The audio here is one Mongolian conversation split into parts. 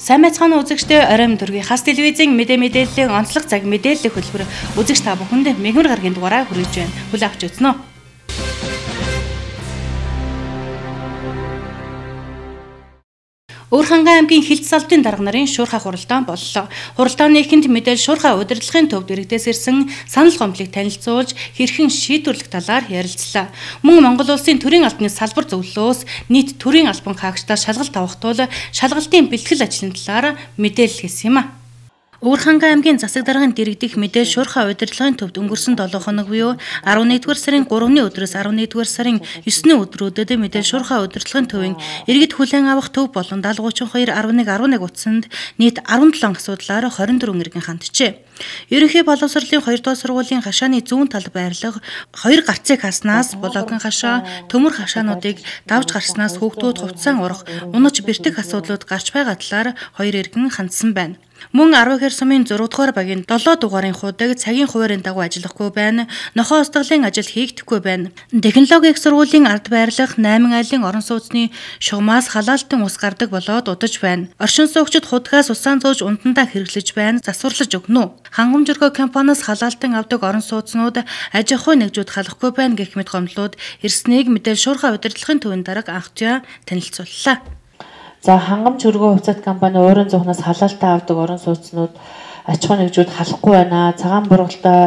Сайн мэцхан үзэгчдээ оройн дөрвийн хас телевизийн мэдээллийн онцлог цаг мэдээллийн хөтөлбөр үзэгч та бүхэнд мэгмар гарагийн дугаараа хүргэж байна. Хүлээн авч үзсэн үү? Өөрхангай аймгийн Хилт салбарын дарга нарын шуурхай хуралдаан боллоо. Хуралдааны эхэнд мэдээлэл шуурхай удирдлагын төвд иргэдээс ирсэн санал гомдлыг танилцуулж хэрхэн шийдвэрлэх талаар ярилцлаа. Мөн Монгол улсын төрийн албаны салбар зөвлөлөөс нийт төрийн албан хаагчдаар шалгалт авах тул шалгалтын бэлтгэл ажлын талаар мэдээлэл хийсэн юм а. Өөрхангай аймгийн засаг даргын дэргэдэх мэдээлэл шуурхай удирдлагын төвд өнгөрсөн 7 хоног буюу 11-р сарын 3-ны өдрөөс 11-р сарын 9-ний өдрүүдэд мэдээлэл шуурхай удирдлагын төвийн иргэд хүлээн авах төв болон 70321111 утсанд нийт 17 асуудлаар 24 иргэн ханджээ. Ерөнхий боловсролын 2 дугаар сургуулийн хашааны зүүн тал байрлах 2 гарцыг хаснаас блокын хашаа, төмөр хашаануудыг давж гарснаас хүүхдүүд хувцсан урах, унаж бэртэх асуудлууд гарч байгаа талаар 2 иргэн хандсан байна. Мөн 12 сумын 6 дугаар багийн 7 дугаарын худаг цагийн хуваарийн дагуу ажиллахгүй байна. Нохоо устгалын ажил хийгдэхгүй байна. Технологийн их сургуулийн ард байрлах 8 айлын орон сууцны шугамаас халаалтан ус гардаг болоод удаж байна. Оршин суугчид худгаас усаан зөөж унтандаа хэрэглэж байна. Засварлаж өгнө үү? Хангамжиргоо компаниас халаалтан авдаг орон сууцнууд аж ахуйн нэгжүүд халахгүй байна гэх мэт гомдлууд ирснийг мэдээлэл шуурхай удирдлагын төвийн дарга анх удаа танилцууллаа. За хангамж хөргөө хувьцат компани өөрийн зүгнээс халаалтаа авдаг орон сууцнууд аж ахуйн нэгжүүд халахгүй байна. Цагаан бургалтай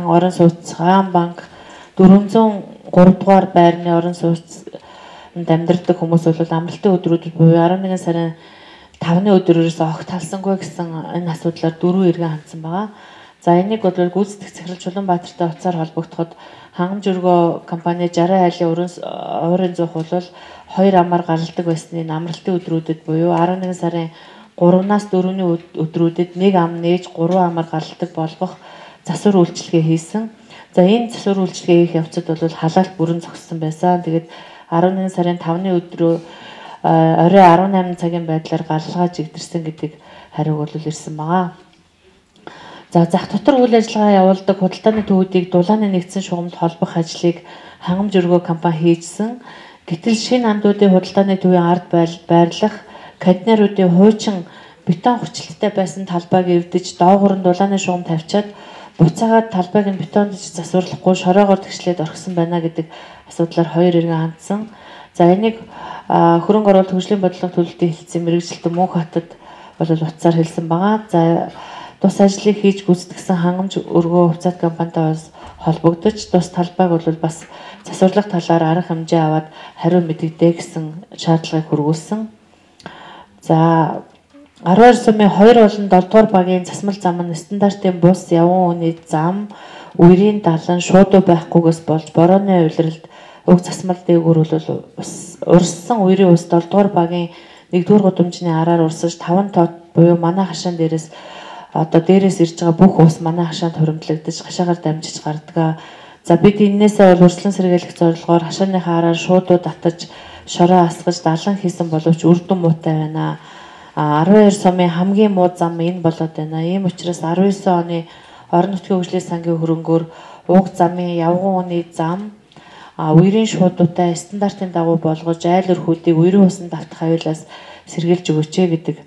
орон сууц, Цагаан банк 403 дугаар байрны орон сууцнд амьдардаг хүмүүс бол амралтын өдрүүдэд буюу 11 сарын 5-ны өдрөөс огт талсангүй гэсэн энэ асуудлаар 4 иргэн хандсан байгаа. За энийг бол гүйцэтгэх захирал Чулуунбаатартай уцаар холбогдоход хангамж хөргөө компани 60 айлын уурын зуух бол 2 амаар гаралдаг байсны амралтын өдрүүдэд буюу 11 сарын 3-наас 4-ний өдрүүдэд 1 ам нээж 3 амаар гаралдаг болгох засвар үйлчилгээ хийсэн. За энэ засвар үйлчилгээ хийх явцад бол халаалт бүрэн зогссон байсан. Тэгээд 11 сарын 5-ны өдрөө орой 18 цагийн байдлаар гаргалгаа жигдэрсэн гэдэг хариу бол ирсэн байгаа. За зах дотор үйл ажиллагаа явуулдаг худалдааны төвүүдийг дулааны нэгдсэн шугамд холбох ажлыг хангамж хөргөө компани хийжсэн. Гэтэл шинэ андуудын худалдааны төвийн ард байрлах каднеруудын хуучин бетон хүчлэлтэй байсан талбайг эвдэж доогуур нь дулааны шугам тавьчаад буцаагаад талбайг нь бетондж засварлахгүй шороогоор тэгшлээд орхисон байна гэдэг асуудлаар 2 иргэн хандсан. За энийг хөрөнгө оруулалт хөгжлийн бодлого төлөлтийн хэлтсийн мэргэжилтэн Мөнх хотод бол утсаар хэлсэн байгаа. За тус ажлыг хийж гүйцэтгэсэн хангамж өргөө хувьцат компанитай холбогдож тус талбайг бол бас засварлах талаар арга хэмжээ аваад хариу мэдэгдээ гэсэн шаардлагыг хөргүүлсэн. За 12 сумын 2 болон 7 дугаар багийн засмал зам нь стандартын бус явган үний зам үерийн далан шуудуу байхгүйгээс болж борооны улиралд уг засмал дээгүүр бол урссан үерийн ус 7 дугаар багийн 1-р гудамжны араар урсаж 5 тот буюу манай хашаан дээрээс ирж байгаа бүх ус манай хашаанд хуримтлагдаж хашаагаар дамжиж гардаг. За бид энээсээ бол урьдчилан сэргийлэх зорилгоор хашааныхаа араар шуудуу татаж шороо асгаж далан хийсэн боловч үр дүн муутай байна. 12 сумын хамгийн муу зам энэ болоод байна. Ийм учраас 19 оны орон нутгийн хөгжлийн сангийн хөрөнгөөр уг замын явган үний зам үерийн шуудуутай стандартын дагуу болгож айл өрхүүдийг үерийн усанд давтах аюулаас сэргийлж өгөөч гэдэг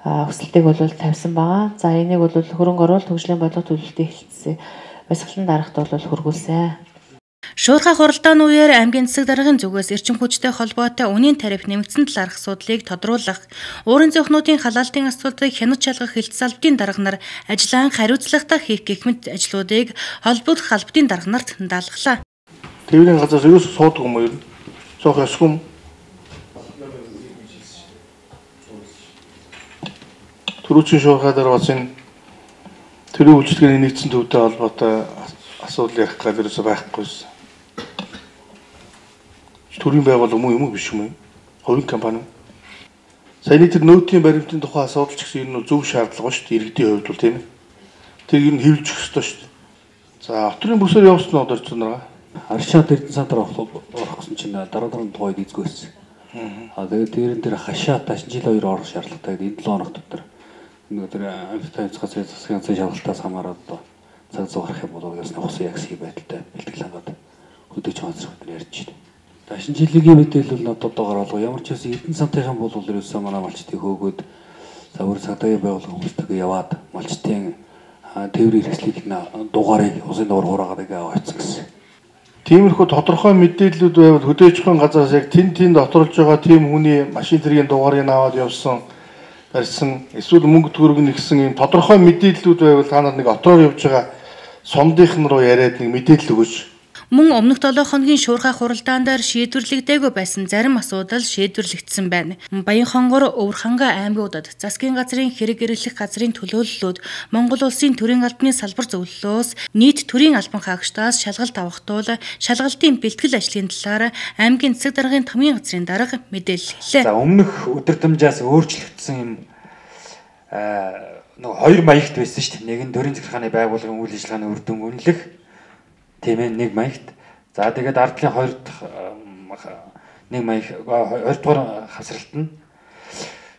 хүсэлтийг бол тавьсан байгаа. За энийг бол хөрөнгө оруулалт хөгжлийн бодлого төлөлтийн хэлтсээ бясалгалтын дарагт бол хөргүүлсэн. Шуурхай хуралдааны үеэр аймгийн засаг даргын зүгээс эрчим хүчтэй холбоотой үнийн тариф нэмэгдсэн талаарх асуудлыг тодруулах, уурын зөөхнүүдийн халаалтын асуудлыг хянаж шалгах Хилт салбарын дарга нар ажлаа хариуцлагатай хийх гэх мэт ажлуудыг холбогдох албадын дарга нарт даалгалаа. Тэврийн газраас юу суудаг юм уу? Суух ёсгүй юм. Төрүүчийн шуурхай дараа бас энэ төрийн үйлчлэгээний нэгдсэн төвтэй холбоотой асуудал ярих гал ерөөсөй байхгүйсэн. Төрийн байгуул юм уу биш юм. Хувийн компани. Саяны тэр нөөтийн баримтын тухай асуудал ч гэсэн энэ зөв шаардлага шүү дээ иргэдийн хувьд бол тийм ээ. Тэр ер нь хэвлэж өгөх ёстой шүү дээ. За отрын бүсээр явуулсан нь одоо цунараа. Аршаад Эрдэнэсандар орох гэсэн чинь дараа нь тухайд эзгөөсөн. Тэгээд тэрэн дээр хашаа ташин жил 2 орох шаардлагатай гэдэг энэ 7 хоног дотор өнөөдөр амттай засгийн шалгалтаас хамаараад цаг зуун гарах юм бол ясны хусын ягсхий байдалтай бэлтгэл хангаад хөдөөж онцрох гэдэг ярьж байна. Дашин жилийн мэдээлэл бол одоогоор олго ямар ч байсан Эрдэнэ сантайхан бол ерөөсөө манай малчдыг хөөгөөд За өөр цагдаагийн байгууллагын хүмүүстэйгээ яваад малчтын тээврийн хэрэгслийг дугаарыг усын дугаар хураагаад авчихсан гэсэн. Тиймэрхүү тодорхой мэдээллүүд байвал хөдөөж ахын газраас яг тэнд доторлж байгаа тийм хүний машин тэргийн дугаарыг аваад явсан, барьсан, эсвэл мөнгө төгрөг нэгсэн ийм тодорхой мэдээллүүд байвал та нар нэг отроор явж байгаа сомдынхан руу яриад нэг мэдээлэл өгөөч. Мөн өмнөх 7 хоногийн шуурхай хуралдаанаар шийдвэрлэгдээгүй байсан зарим асуудал шийдвэрлэгдсэн байна. Баянхонгор, Өвөрхангай аймагуудад засгийн газрын хэрэг эрхлэх газрын төлөөллөлүүд Монгол улсын төрийн албаны салбар зөвлөлөөс нийт төрийн албан хаагчдаас шалгалт авах тул шалгалтын бэлтгэл ажлын талаар аймгийн засаг даргын томьёон газрын дарга мэдээлэл хэллээ. За өмнөх өдөртөмжөөс өөрчлөгдсөн юм хоёр маягт байсан шүү дээ. Нэг нь төрийн захиргааны байгууллагын үйл ажиллагааны үр дүн үнэлэх тийм ээ нэг маягт. За тэгээд ардлын хоёр дахь нэг маяг хоёрдугаар хасралт нь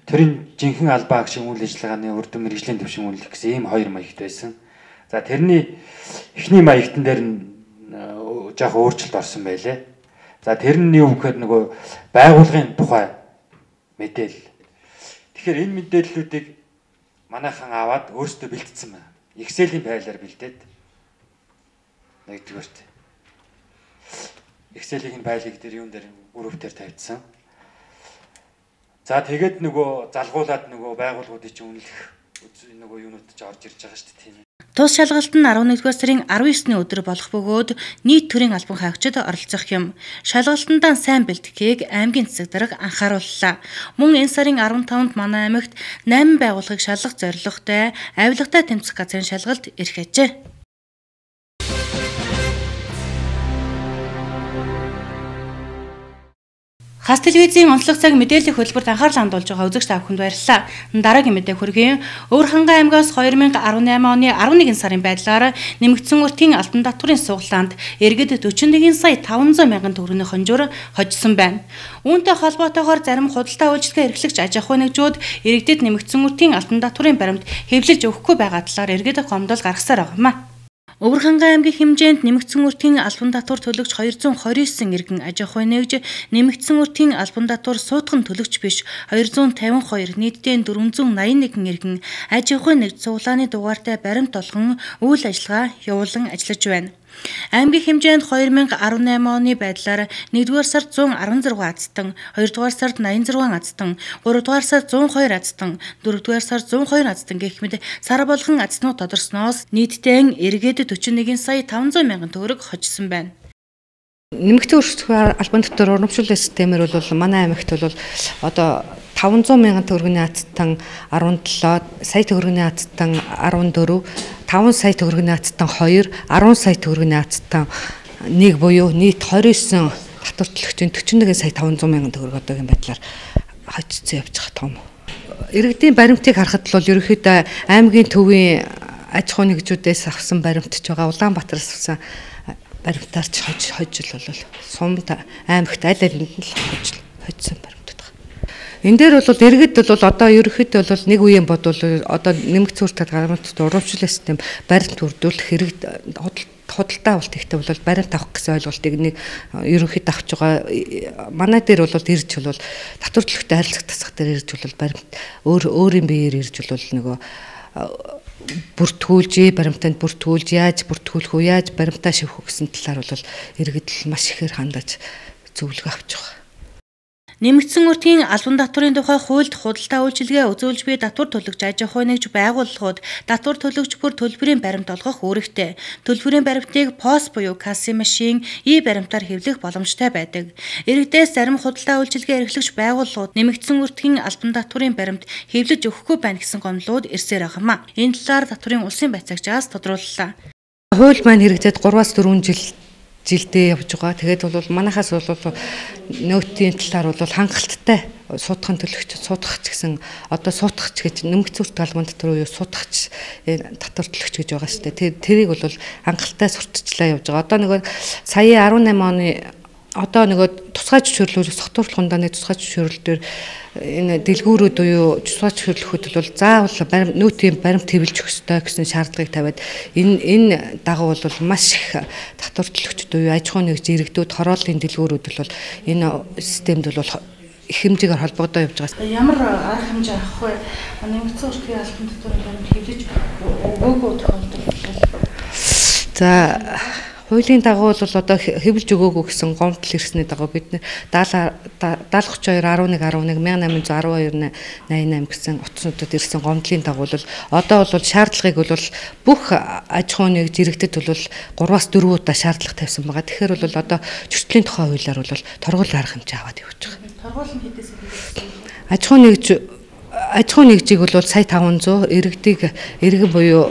төрийн жинхэнэ албан хаагчийн үйл ажиллагааны үр дүн мэргэжлийн төвшин үнэлэх гэсэн ийм хоёр маягт байсан. За тэрний эхний маягтан дээр нь жоохон өөрчлөлт орсон байлээ. За тэр нь юу гэхээр нөгөө байгууллагын тухай мэдээлэл. Тэгэхээр энэ мэдээллүүдийг манайхан аваад өөрсдөө бэлтгэсэн байна. Excel-ийн файлаар бэлдээд нэгдүгээрт Excel-ийн файлыг дээр юун дээр группээр тавьчихсан. За тэгээд нөгөө залгуулад нөгөө байгууллагуудыг чинь үнэлэх нөгөө юунууд ч орж ирж байгаа шүү дээ тийм ээ. Тус шалгалт нь 11-р сарын 19-ний өдөр болох бөгөөд нийт төрийн албан хаагчид оролцох юм. Шалгалтандаа сайн бэлтгэхийг аймгийн засаг дарга анхаарууллаа. Мөн энэ сарын 15-нд манай аймагт 8 байгууллагыг шалгах зорилготой авилгатай тэмцэх газрын шалгалт ирэх ажээ. Хас телевизийн онцлог цаг мэдээллийн хөтөлбөрт анхаарал хандуулж байгаа үзэгч та бүхэнд баярлалаа. Дараагийн мэдээ хүргэе. Өвөрхангай аймгаас 2018 оны 11 сарын байдлаар нэмэгдсэн өртгийн алтан татварын сугалаанд иргэд 41 сая 500 мянган төгрөгийн хонжуур хожсон байна. Үүнтэй холбоотойгоор зарим худалдаа үйлчилгээ эрхлэгч аж ахуй нэгжүүд иргэдэд нэмэгдсэн өртгийн алтан татварын баримт хэвлэлж өгөхгүй байгаа талаар иргэд гомдол гаргасаар байгаа юм а. Өвөрхангай аймгийн хэмжээнд нэмэгдсэн өртгийн албан татвар төлөгч 229 иргэн аж ахуй нэгж, нэмэгдсэн өртгийн албан татвар суутган төлөгч биш 252, нийтдээ 481 иргэн аж ахуй нэгж цуглааны дугаартай баримт олгон үйл ажиллагаа явуулан ажиллаж байна. Аймгийн хэмжээнд 2018 оны байдлаар 1-р сард 116 азтан, 2-р сард 86 азтан, 3-р сард 102 азтан, 4-р сард 102 азтан гэх мэт сар болгон азнууд тодорсноос нийтдээ иргэд 41 сая 500 мянган төгрөг хожсон байна. Нэмэгдсэн өртгийн албан татвар урамшууллын системээр бол манай аймагт бол одоо 500 мянган төгрөгийн азтан 17, сая төгрөгийн азтан 14, 5 сая төгрөгийн азтан 2, 10 сая төгрөгийн азтан 1 буюу нийт 29 татвар төлөгчийн 41 сая 500 мянган төгрөг одоогийн байдлаар хожигдсон явж байгаа том. Иргэдийн баримтыг харахад бол ерөнхийдөө аймгийн төвийн аж ахуй нэгжүүдээс авсан баримт ч байгаа, Улаанбаатараас авсан баримтаар ч хожил бол сумд аймагт аль алинд нь хожсон баримтууд байна. Энэ дээр бол иргэд бол одоо ерөнхийдөө бол нэг үеийн бодвол одоо нэмэгдсэн өртөд гарамт урамшууллын систем баримт үрдүүлэх хэрэг худалдаа авалт ихтэй бол баримт авах гэсэн ойлголтыг нэг ерөнхийдөө авч байгаа. Манай дээр бол ирж бол татвар төлөхтэй харилцах тасах дээр ирж бол баримт өөрийн биеэр ирж бол нөгөө бүртгүүлж, баримтанд бүртгүүлж, яаж бүртгүүлэх үү, яаж баримтаа шивэх үү гэсэн талаар бол иргэд маш ихээр хандаж зөвлөгөө авч байгаа. Нэмэгдсэн өртгийн албан татварын тухай хуульд худалдаа үйлчилгээ үзүүлж буй татвар төлөгч аж ахуй нэгж байгууллагууд татвар төлөгч бүр төлбөрийн баримт олгох үүрэгтэй. Төлбөрийн баримтыг POS буюу Khas машин баримтаар хэвлэх боломжтой байдаг. Иргэдээс зарим худалдаа үйлчилгээ эрхлэгч байгууллагууд нэмэгдсэн өртгийн албан татварын баримт хэвлэж өгөхгүй байна гэсэн гомдлууд ирсээр байгаа юм а. Энэ талаар татварын улсын байцаагчаас тодрууллаа. Хууль маань хэрэгжээд 3-4 жилдээ явж байгаа. Тэгээд бол манайхаас бол нөөтийн талаар бол хангалттай суутгах төлөгч суутгахч гэсэн одоо суутгахч гэж нэмэгдсэн өртгийн албан татвар уу суутгахч татвар төлөгч гэж байгаа шүү дээ. Тэрийг бол хангалттай сурталчлаа явж байгаа. Одоо нөгөө сая 18 оны одоо нөгөө тусгай зөвшөөрлөөр согтуурлах хундааны тусгай зөвшөөрөл дээр энэ дэлгүүрүүд буюу тусгай зөвшөөрлөхөд бол заавал нөөтийн баримт хэвлэж өгөх ёстой гэсэн шаардлагыг тавиад энэ дагуу бол маш их татвар төлөгчд буюу аж ахуй нэгж иргэдүүд хорооллын дэлгүүрүүд бол энэ системд бол их хэмжээгээр холбогдоо явж байгаа. Ямар арга хэмжээ авах вэ? Нэмэгдсэн өртгийн албан татварын баримт хэвлэж өгөөгүй тохиолдол. За хуулийн дагуу бол одоо хэвлэж өгөөгүй гэсэн гомдол ирсний дагуу бид 70-32-11-11-1812-88 гэсэн утаснуудад ирсэн гомдлын дагуу бол одоо бол шаардлагыг бол бүх аж ахуйн нэгж иргэдэд бол 3-4 удаа шаардлага тавьсан байгаа. Тэгэхээр бол одоо зөрчлийн тухай хуулиар бол торгуулийн арга хэмжээ аваад явж байгаа. Торгуул нь хэдээс ирсэн? Аж ахуйн нэгжийг бол сая 500, иргэн буюу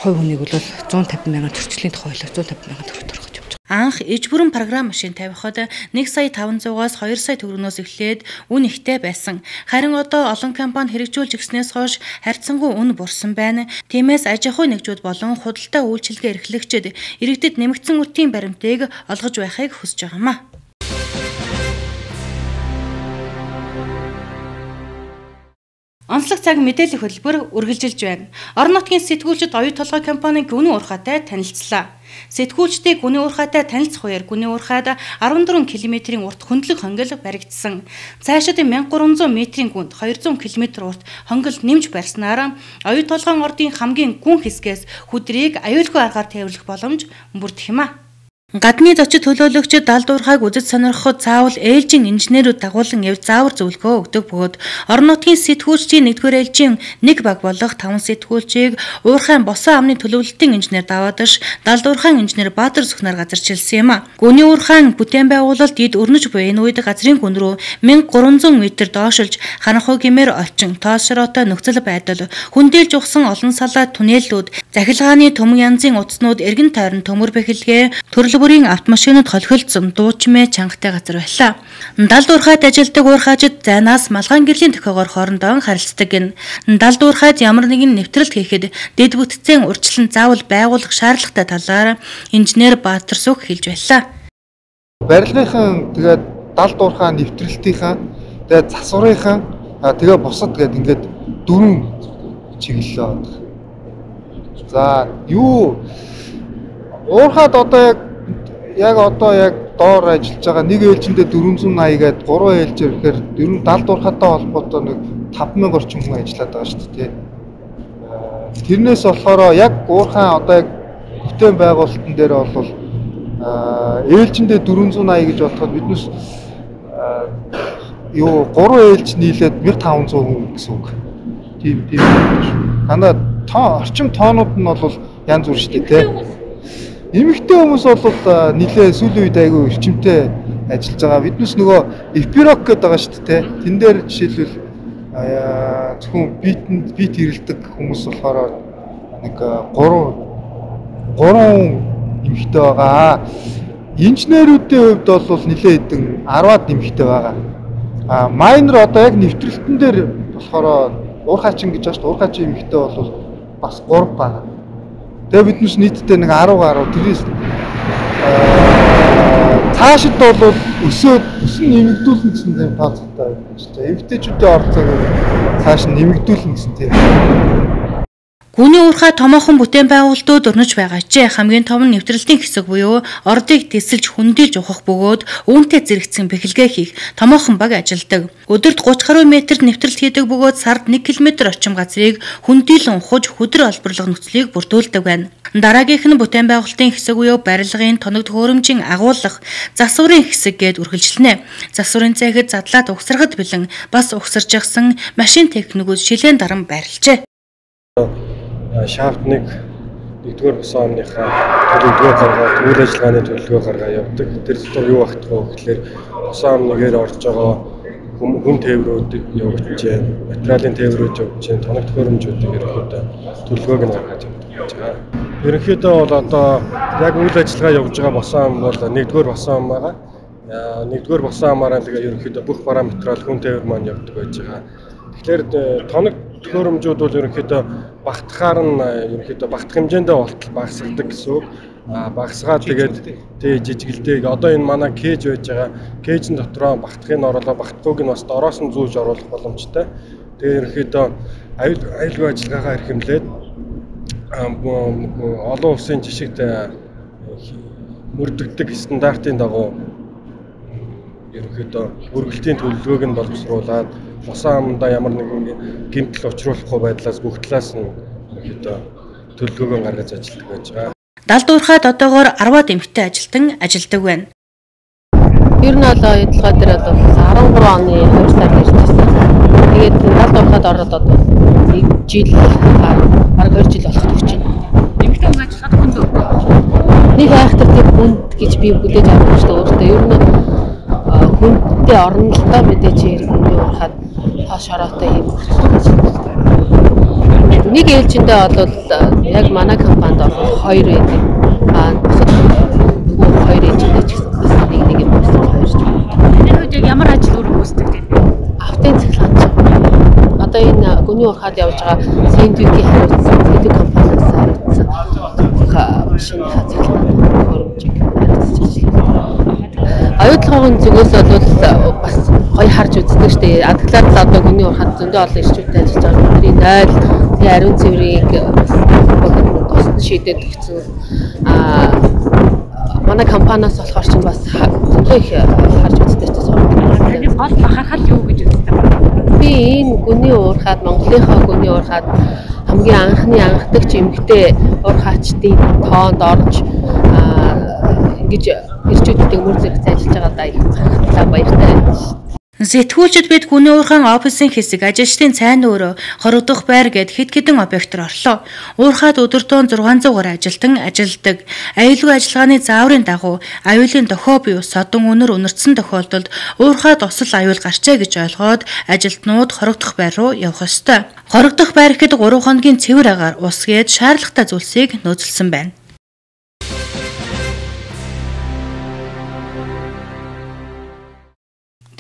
хувь хүнийг бол 150 мянган зөрчлийн тухай хуулиар 150 мянган төгрөг торгож явж байгаа. Анх иж бүрэн програм машин тавихад 1,500-аас 2 сая төгрөгнөөс эхлээд үн ихтэй байсан. Харин одоо олон компани хэрэгжүүлж ирснээс хойш харьцангуй үн бурсан байна. Тиймээс аж ахуйн нэгжүүд болон худалдаа үйлчилгээ эрхлэгчид иргэдэд нэмэгдсэн үртийн баримтыг олгож байхыг хүсэж байгаамаа. Онцлог цаг мэдээлэл хөтөлбөр үргэлжилж байна. Орон нутгийн сэтгүүлчид оюу толгой компани гүний уурхайтай танилцлаа. Сэтгүүлчдийг гүний уурхайтай танилцах үеэр гүний уурхайд 14 км-ийн урт хөндлөг хонгил баригдсан. Цаашид 1300 м-ийн гүнд 200 км урт хонгил нэмж барьснаар оюу толгойн ордын хамгийн гүн хэсгээс хүдрийг аюулгүй аргаар тээвэрлэх боломж бүрдэх юм а. Гадны зочид төлөөлөгчид далд уурхайг үзэж сонирхоход заавал ээлжийн инженерүүд дагуулan явж заавар зөвлөгөө өгдөг бөгөөд орон нутгийн сэтгүүлчдийн 1-р ээлжийн 1 баг болох 5 сэтгүүлчийг уурхайн босон амны төлөвлөлтийн инженер Даваадаш, далд уурхайн инженер Баатар Сүхнаар газарчилсан юм а. Гүний уурхайн бүтээн байгуулалт эд өрнөж буй энэ үед газрын гүн рүү 1300 м доошилж харанхуй гэмээр орчин тоос шороотой нөхцөл байдал, хүндээлж ухсан олон салаа түнэллүүд, захилгааны төмөн янзын утаснууд, эргэн тойрон төмөр бэхэлгээ, төрөл бүрийн автомашинууд холхилдсон дуучмээ чангатай газар байлаа. Далд уурхайд ажилладаг уурхайчид зайнаас малгайн гэрлийн төхөөгөөр хоорондоо харилцдаг гин. Далд уурхайд ямар нэгэн нэвтрэлт хийхэд дэд бүтцийн урьдчилан заавал байгуулах шаардлагатай талаар инженер Баатар Сүх хэлж байлаа. Барилгынхан тэгээд далд уурхай нэвтрэлтийнхэн тэгээд засварынхан тэгээд бусад тэгээд ингээд 4 чиглэлээ байна. За юу уурхайд одоо яг доор ажиллаж байгаа нэг ээлжиндээ 480-аад 3 ээлжээр ихээр 70 уурхайтай холбоотой нэг 5000 орчим хүн ажиллаад байгаа шүү дээ. Тэрнээс болохоор яг уурхай одоо яг бүтээн байгуулалтын дээр бол ээлжиндээ 480 гэж бодоход биднес 3 ээлж нийлээд 1500 хүн гэсэн үг. Тийм шүү. Дандаа орчим тоонууд нь бол янз бүр шүү дээ. Эмэгтэй хүмүүс бол нэлээ сүүлийн үед айгүй эрчимтэй ажиллаж байгаа. Биднес нөгөө эпирок гэдэг байгаа шүү дээ. Тэн дээр жишээлбэл зөвхөн бит хэрэлдэг хүмүүс болохоор нэг 3 эмэгтэй байгаа. Инженерүүдийн хувьд бол нэлээ хэдэн 10-аад эмэгтэй байгаа. Майнер одоо яг нэвтрэлтэн дээр болохоор уурхайчин гэж байна шүү дээ. Уурхайчин эмэгтэй бол бас 3 байгаа. Тэгээ биднес нийтдээ нэг 10 гаруй тэрээс цаашид бол өсөн нэмэгдүүлнэ гэсэн тийм тооцоотой байж байгаа. Эмэгтэйчүүдийн оролцоог цааш нэмэгдүүлнэ гэсэн тийм. Гүний уурхай томоохон бүтээн байгуулалтууд өрнөж байгаа ч хамгийн том нь нэвтрэлтийн хэсэг буюу ордыг тесэлж хүндэлж ухах бөгөөд үүнтэй зэрэгцсэн бэхэлгээ хийх томоохон баг ажилдаг. Өдөрт 30 гаруй метр нэвтрэлт хийдэг бөгөөд сард 1 км орчим газрыг хүндэлэн ухаж хөдөр олборлох нөхцөлийг бүрдүүлдэг байна. Дараагийнх нь бүтээн байгуулалтын хэсэг буюу барилгын тоног төхөөрөмжийн агуулгах засварын хэсэг гээд үргэлжилнэ. Засварын цэхэд задлаад угсархад бэлэн бас угсаржсэн машин техникүүд шилэн даран байрлажээ. Шафт 1-р босон амныхаа төлөвлөгөө гаргаад үйл ажиллагааны төлөвлөгөө гаргаа явдаг. Тэр дотор юу багтах вэ гэхээр босон ам нэгээр орж байгаа хүн тээврүүд явж байна. Материалын тээврүүд явж байна. Тоног төхөөрөмжүүдийг ерөнхийдөө төлөвлөгөөг нь гаргаж явдаг. Ерөнхийдөө бол одоо яг үйл ажиллагаа явж байгаа босон ам бол 1-р босон ам байгаа. 1-р босон амаараа тэгээ ерөнхийдөө бүх параметрал хүн тээвэр маань явдаг байж байгаа. Тэгэхээр тоног төхөөрөмжүүд бол ерөнхийдөө багтахаар нь ерөнхийдөө багтах хэмжээндээ болтол багасгадаг гэсэн үг. Багасгаад тэгээд жижигэлдээг одоо энэ манай кэж байж байгаа. Кэжийн дотроо багтахын оруулаа багтахгүйг нь бас дороос нь зүүж оруулах боломжтой. Тэгээд ерөнхийдөө аюулгүй ажиллагаагаа эрхэмлээд олон улсын жишгт мөрдөгдөг стандартын дагуу ерөнхийдөө үргэлжлэлийн төлөвлөгөөг нь боловсруулад усан амандаа ямар нэгэн гэмтэл учруулахгүй байдлаас бүх талаас нь ерөнхийдөө төлөвлөгөөгөө гаргаж ажилладаг байж байгаа. Далдуурхад одоогоор 10-аад эмэгтэй ажилтан ажилладаг байна. Ер нь бол ажиллагаа дээр бол 13 оны 2 сард ирчихсэн. Тэгээд далдуурхад ороод одоо 1 жил бараг 2 жил болох гэж байна. Эмэгтэй хүн ажиллахад хүн зөв. Нэг айхтар тийм хүнд гэж би бүлээж авах шүү дээ. Өөртөө ер нь хүндтэй орнолтой мэдээж иргэний урахад тоош ороотой юм. Нэг ээлжиндээ бол яг манай компанид орох 2 байдаг. Нөгөө 2 ээлжиндээ ч гэсэн нэг юм болсон 2 ч байна. Энэ үед яг ямар ажил үүрэг үүсдэг вэ? Автын цэглаач. Одоо энэ гүний урахад явж байгаа сэндвикийн хариуцсан сэндвик компаниас хариуцсан машины цэглаач хөрөмжийг ажиллаж байна. Аюулгын зүгээс бол бас гоё харж үздэг шүү дээ. Адаглаад л одоо гүний урахад зөндөө олон ирчүүдтэй ажиллаж байгаа. Бидний 0 тэгээ ариун цэврийг тусад шийдээд өгсөн. Манай компаниас болохоор ч бас зөндөө их харж үздэг ч байна. Гол бахархал юу гэж үздэг вэ? Би энэ гүний уурхад Монголынхаа гүний уурхад хамгийн анхны анхдагч эмэгтэй уурхаачдын тоонд орж ингэж ирчүүдтэй мөр зэрэг ажиллаж байгаадаа их баяртай. Сэтгүүлчид бид гүний уурхайн офисын хэсэг ажилчдын цайны өрөө хорогдох байр гэд хэд хэдэн объектор орлоо. Уурхад өдөртөө 600 гаруй ажилтан ажилладаг. Аюулгүй ажиллагааны зааврын дагуу аюулын дохио буюу содон үнэр үнэрсэн тохиолдолд уурхад осол аюул гарчээ гэж ойлгоод ажилтнууд хорогдох байр руу явах ёстой. Хорогдох байр гэхэд 3 хоногийн цэвэр агаар ус гээд шаардлагатай зүйлсийг нөөцлсөн байна.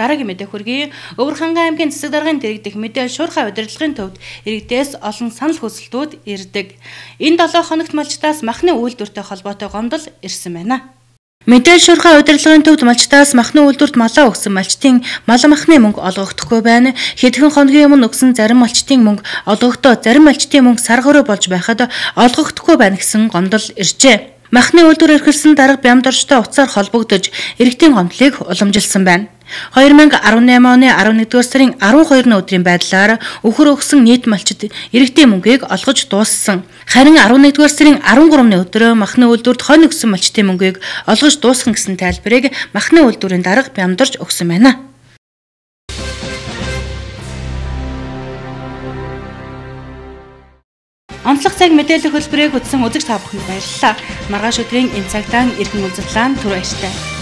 Дараагийн мэдээ хүргэе. Өвөр хангай аймгийн Цэцэг даргын дэргэдэх мэдээлэл шуурхай удирдлагын төвд иргэдээс олон санал хүсэлтүүд ирдэг. Энэ 7 хоногт малчтаас махны үйлдвэртэй холбоотой гомдол ирсэн байна. Мэдээлэл шуурхай удирдлагын төвд малчтаас махны үйлдвэрт малаа өгсөн малчтын мал махны мөнгө олгогдохгүй байна. Хэдхэн хоногийн өмнө өгсөн зарим малчтын мөнгө олгогдоод зарим малчтын мөнгө сар хорой болж байхад олгогдохгүй байна гэсэн гомдол иржээ. Махны үйлдвэр эрхэлсэн дарга Бямдорчтой утсаар холбогдож иргэдийн гомдлыг уламжилсан байна. 2018 оны 11-р сарын 12-ны өдрийн байдлаар өхөр өгсөн нийт малчид иргэдийн мөнгийг олгож дууссан. Харин 11-р сарын 13-ны өдөр махны үйлдвэрт хонь өгсөн малчдын мөнгийг олгож дуусган гэсэн тайлбарыг махны үйлдвэрийн дарга Бямдорч өгсөн байна. Онцлог цаг мэдээлэл хөлбөрийг үзсэн үзэгч та бүхэнд баярлалаа. Маргааш өдрийн энэ цагтаа эргэн уулзлаа түр баяртай.